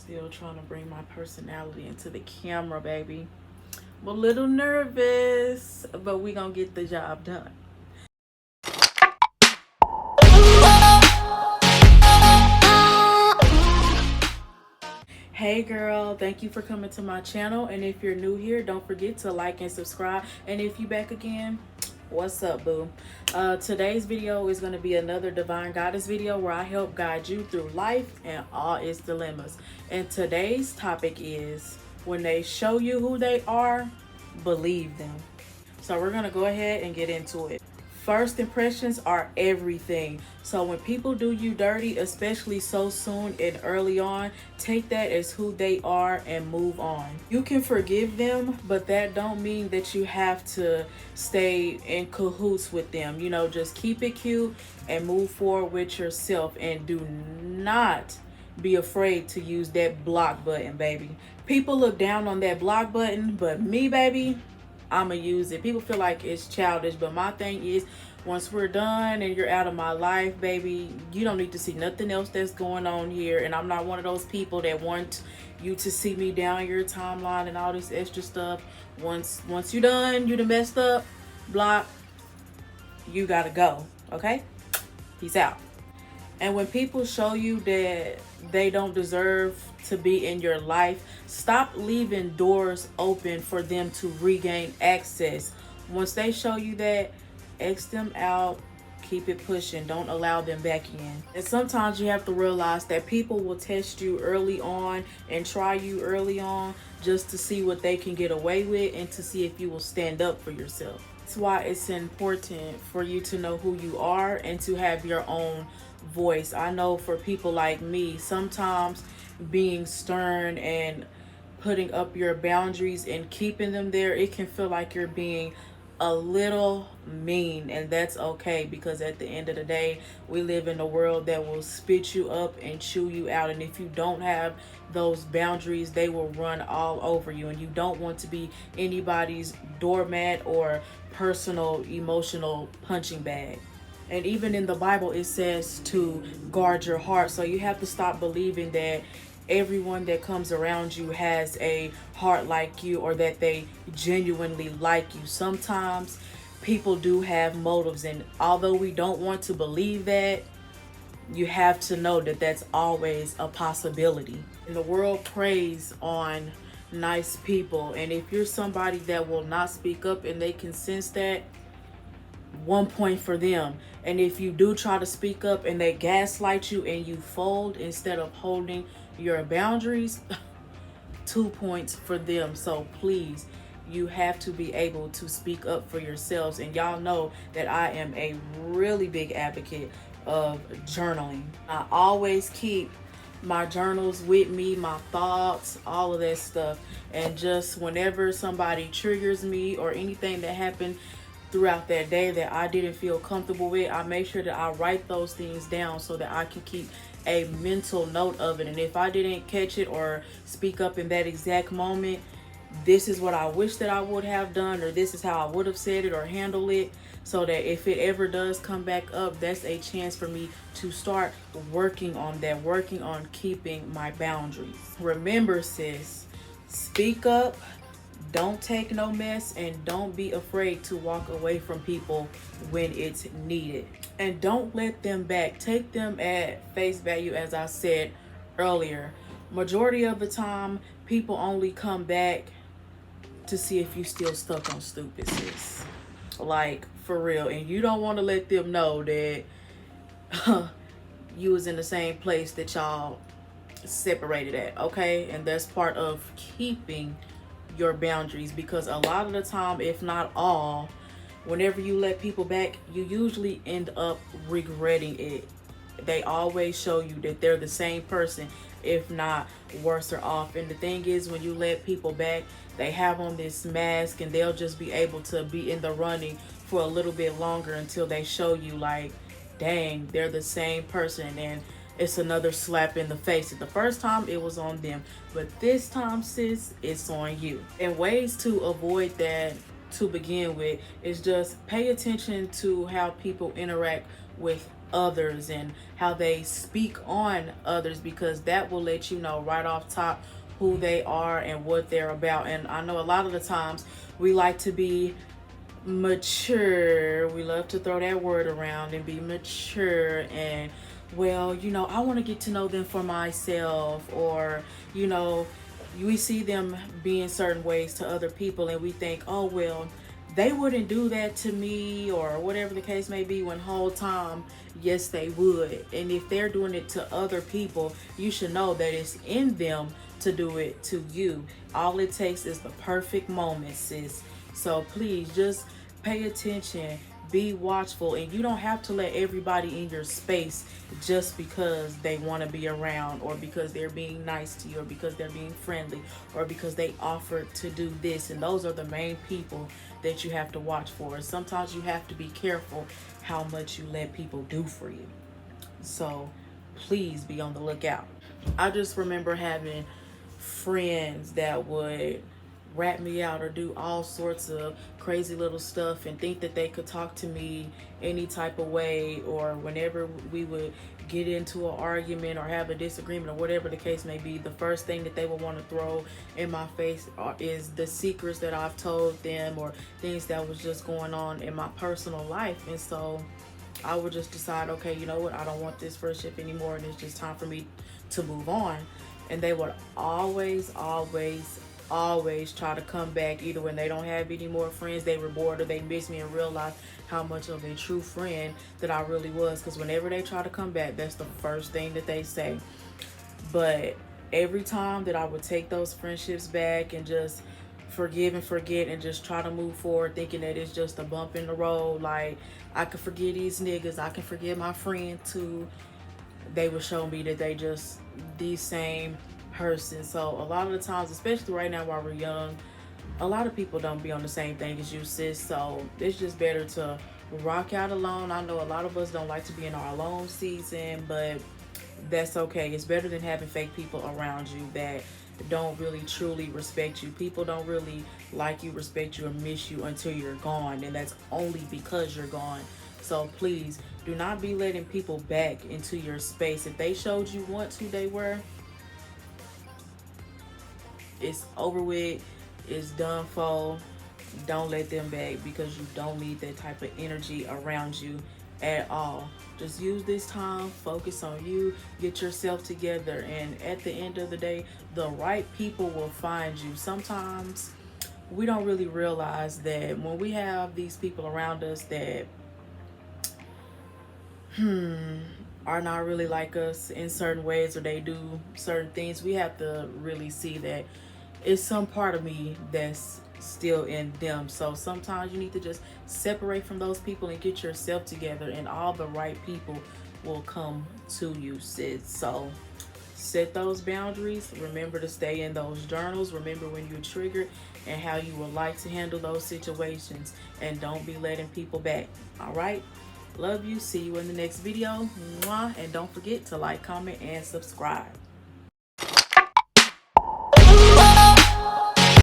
Still trying to bring my personality into the camera, baby. I'm a little nervous, but we gonna get the job done. Hey girl, thank you for coming to my channel. And if you're new here, don't forget to like and subscribe. And if you back again, what's up, boo? Today's video is going to be another Divine Goddess video where I help guide you through life and all its dilemmas. And today's topic is, when they show you who they are, believe them. So we're going to go ahead and get into it. First impressions are everything. So when people do you dirty, especially so soon and early on, take that as who they are and move on. You can forgive them, but that don't mean that you have to stay in cahoots with them. You know, just keep it cute and move forward with yourself, and do not be afraid to use that block button, baby. People look down on that block button, but me, baby, I'ma use it. People feel like it's childish, but my thing is, once we're done and you're out of my life, baby, you don't need to see nothing else that's going on here. And I'm not one of those people that want you to see me down your timeline and all this extra stuff. Once you're done, you done messed up, block, you gotta go. Okay? Peace out. And when people show you that they don't deserve to be in your life, stop leaving doors open for them to regain access. Once they show you that, X them out, keep it pushing, don't allow them back in. And sometimes you have to realize that people will test you early on and try you early on just to see what they can get away with and to see if you will stand up for yourself. That's why it's important for you to know who you are and to have your own voice. I know for people like me, sometimes being stern and putting up your boundaries and keeping them there, it can feel like you're being a little mean, and that's okay, because at the end of the day, we live in a world that will spit you up and chew you out. And if you don't have those boundaries, they will run all over you, and you don't want to be anybody's doormat or personal emotional punching bag. And even in the Bible, it says to guard your heart. So you have to stop believing that everyone that comes around you has a heart like you, or that they genuinely like you. Sometimes people do have motives, and although we don't want to believe that, you have to know that that's always a possibility. And the world preys on nice people, and if you're somebody that will not speak up and they can sense that, 1 point for them. And if you do try to speak up and they gaslight you and you fold instead of holding your boundaries, 2 points for them. So please, you have to be able to speak up for yourselves. And y'all know that I am a really big advocate of journaling. I always keep my journals with me, my thoughts, all of that stuff. And just whenever somebody triggers me or anything that happened throughout that day that I didn't feel comfortable with, I make sure that I write those things down so that I can keep a mental note of it. And if I didn't catch it or speak up in that exact moment, this is what I wish that I would have done, or this is how I would have said it or handled it, so that if it ever does come back up, that's a chance for me to start working on that, working on keeping my boundaries. Remember, sis, speak up, don't take no mess, and don't be afraid to walk away from people when it's needed. And don't let them back. Take them at face value, as I said earlier. Majority of the time, people only come back to see if you still stuck on stupid, sis. Like, for real. And you don't want to let them know that you was in the same place that y'all separated at, okay? And that's part of keeping your boundaries, because a lot of the time, if not all, whenever you let people back, you usually end up regretting it. They always show you that they're the same person, if not worse off. And the thing is, when you let people back, they have on this mask, and they'll just be able to be in the running for a little bit longer until they show you, like, dang, they're the same person. And it's another slap in the face. The first time it was on them, but this time, sis, it's on you. And ways to avoid that, to begin with, is just pay attention to how people interact with others and how they speak on others, because that will let you know right off top who they are and what they're about. And I know a lot of the times we like to be mature. We love to throw that word around and be mature and, well, you know, I want to get to know them for myself, or, you know, we see them being certain ways to other people and we think, oh, well, they wouldn't do that to me, or whatever the case may be, when whole time, yes, they would. And if they're doing it to other people, you should know that it's in them to do it to you. All it takes is the perfect moment, sis. So please just pay attention, be watchful, and you don't have to let everybody in your space just because they want to be around, or because they're being nice to you, or because they're being friendly, or because they offered to do this. And those are the main people that you have to watch for. Sometimes you have to be careful how much you let people do for you. So please be on the lookout. I just remember having friends that would rat me out or do all sorts of crazy little stuff and think that they could talk to me any type of way, or whenever we would get into an argument or have a disagreement or whatever the case may be, the first thing that they would want to throw in my face is the secrets that I've told them, or things that was just going on in my personal life. And so I would just decide, okay, you know what, I don't want this friendship anymore, and it's just time for me to move on. And they would always try to come back, either when they don't have any more friends, they were bored, or they miss me and realize how much of a true friend that I really was. Because whenever they try to come back, that's the first thing that they say. But every time that I would take those friendships back and just forgive and forget and just try to move forward, thinking that it's just a bump in the road, like I can forget these niggas, I can forget my friend too, they would show me that they just the same person. So a lot of the times, especially right now while we're young, a lot of people don't be on the same thing as you, sis. So it's just better to rock out alone. I know a lot of us don't like to be in our alone season, but that's okay. It's better than having fake people around you that don't really truly respect you. People don't really like you, respect you, or miss you until you're gone, and that's only because you're gone. So please do not be letting people back into your space. If they showed you once who they were, it's over with, it's done for. Don't let them back, because you don't need that type of energy around you at all. Just use this time, focus on you, get yourself together, and at the end of the day, the right people will find you. Sometimes we don't really realize that when we have these people around us that are not really like us in certain ways, or they do certain things, we have to really see that it's some part of me that's still in them. So sometimes you need to just separate from those people and get yourself together, and all the right people will come to you, sis. So set those boundaries. Remember to stay in those journals. Remember when you're triggered and how you would like to handle those situations, and don't be letting people back. All right, love you. See you in the next video. Mwah. And don't forget to like, comment, and subscribe.